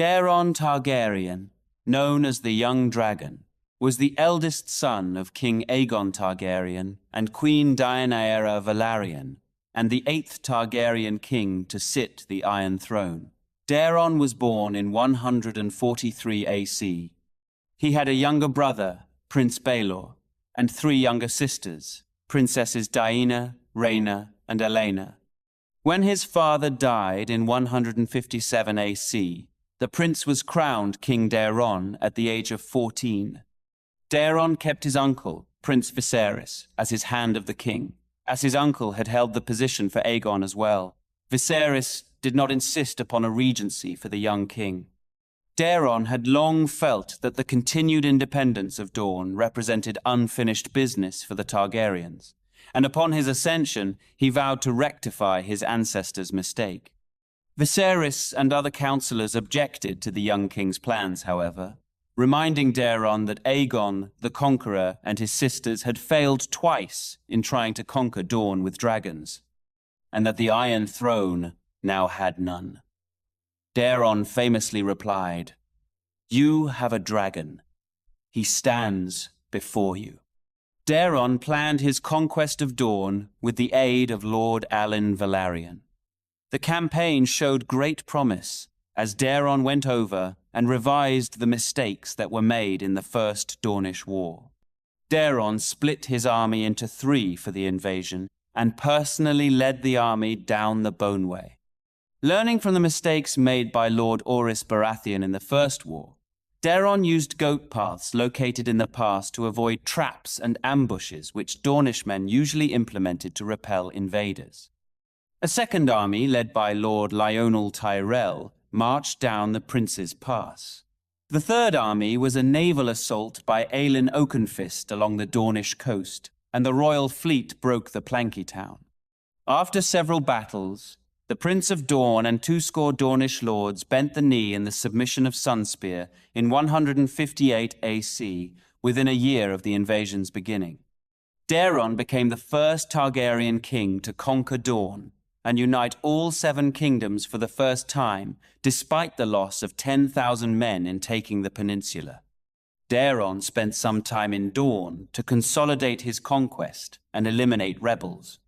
Daeron Targaryen, known as the Young Dragon, was the eldest son of King Aegon Targaryen and Queen Deianira Velaryon, and the 8th Targaryen king to sit the Iron Throne. Daeron was born in 143 AC. He had a younger brother, Prince Baelor, and 3 younger sisters, Princesses Diana, Rhaena, and Elena. When his father died in 157 AC, the prince was crowned King Daeron at the age of 14. Daeron kept his uncle, Prince Viserys, as his hand of the king, as his uncle had held the position for Aegon as well. Viserys did not insist upon a regency for the young king. Daeron had long felt that the continued independence of Dorne represented unfinished business for the Targaryens, and upon his ascension he vowed to rectify his ancestors' mistake. Viserys and other councillors objected to the young king's plans, however, reminding Daeron that Aegon, the Conqueror, and his sisters had failed twice in trying to conquer Dorne with dragons, and that the Iron Throne now had none. Daeron famously replied, "You have a dragon. He stands before you." Daeron planned his conquest of Dorne with the aid of Lord Alyn Velaryon. The campaign showed great promise as Daeron went over and revised the mistakes that were made in the First Dornish War. Daeron split his army into 3 for the invasion and personally led the army down the Boneway. Learning from the mistakes made by Lord Orys Baratheon in the First War, Daeron used goat paths located in the pass to avoid traps and ambushes which Dornish men usually implemented to repel invaders. A second army, led by Lord Lionel Tyrell, marched down the Prince's Pass. The third army was a naval assault by Aelin Oakenfist along the Dornish coast, and the royal fleet broke the Planky Town. After several battles, the Prince of Dorne and 20 Dornish lords bent the knee in the submission of Sunspear in 158 AC, within a year of the invasion's beginning. Daeron became the first Targaryen king to conquer Dorne and unite all 7 kingdoms for the first time, despite the loss of 10,000 men in taking the peninsula. Daeron spent some time in Dorne to consolidate his conquest and eliminate rebels.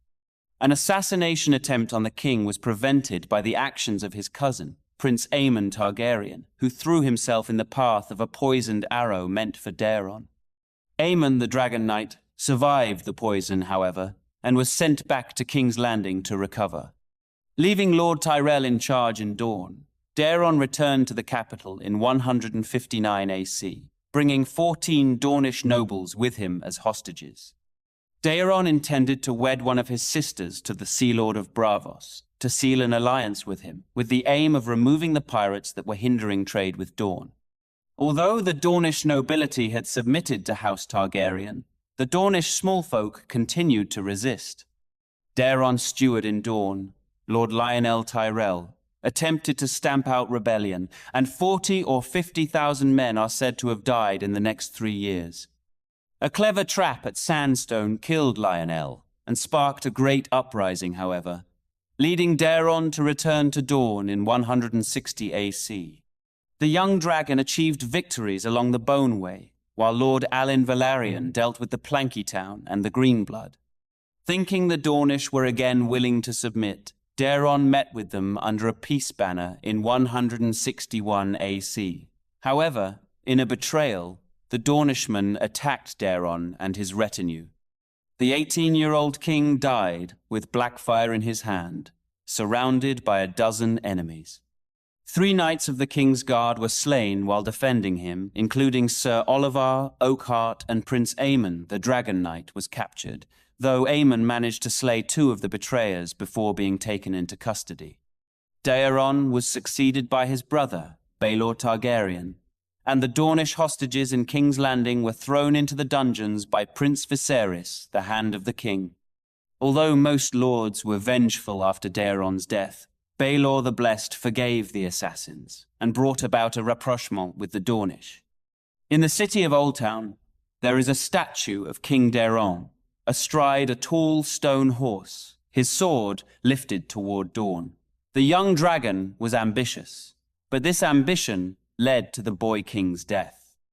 An assassination attempt on the king was prevented by the actions of his cousin, Prince Aemon Targaryen, who threw himself in the path of a poisoned arrow meant for Daeron. Aemon the Dragon Knight survived the poison, however, and was sent back to King's Landing to recover. Leaving Lord Tyrell in charge in Dorne, Daeron returned to the capital in 159 AC, bringing 14 Dornish nobles with him as hostages. Daeron intended to wed one of his sisters to the Sea Lord of Braavos, to seal an alliance with him, with the aim of removing the pirates that were hindering trade with Dorne. Although the Dornish nobility had submitted to House Targaryen, the Dornish smallfolk continued to resist. Daeron's steward in Dorne, Lord Lionel Tyrell, attempted to stamp out rebellion, and 40 or 50,000 men are said to have died in the next 3 years. A clever trap at Sandstone killed Lionel and sparked a great uprising, however, leading Daeron to return to Dorne in 160 AC. The young dragon achieved victories along the Boneway, while Lord Alyn Velaryon dealt with the Planky Town and the Greenblood. Thinking the Dornish were again willing to submit, Daeron met with them under a peace banner in 161 AC. However, in a betrayal, the Dornishmen attacked Daeron and his retinue. The 18-year-old king died with Blackfire in his hand, surrounded by a dozen enemies. 3 knights of the king's guard were slain while defending him, including Sir Olyvar, Oakheart, and Prince Aemon, the Dragon Knight, was captured, though Aemon managed to slay 2 of the betrayers before being taken into custody. Daeron was succeeded by his brother, Baelor Targaryen, and the Dornish hostages in King's Landing were thrown into the dungeons by Prince Viserys, the Hand of the King. Although most lords were vengeful after Daeron's death, Baelor the Blessed forgave the assassins and brought about a rapprochement with the Dornish. In the city of Oldtown, there is a statue of King Daeron, astride a tall stone horse, his sword lifted toward Dorne. The young dragon was ambitious, But this ambition led to the boy king's death.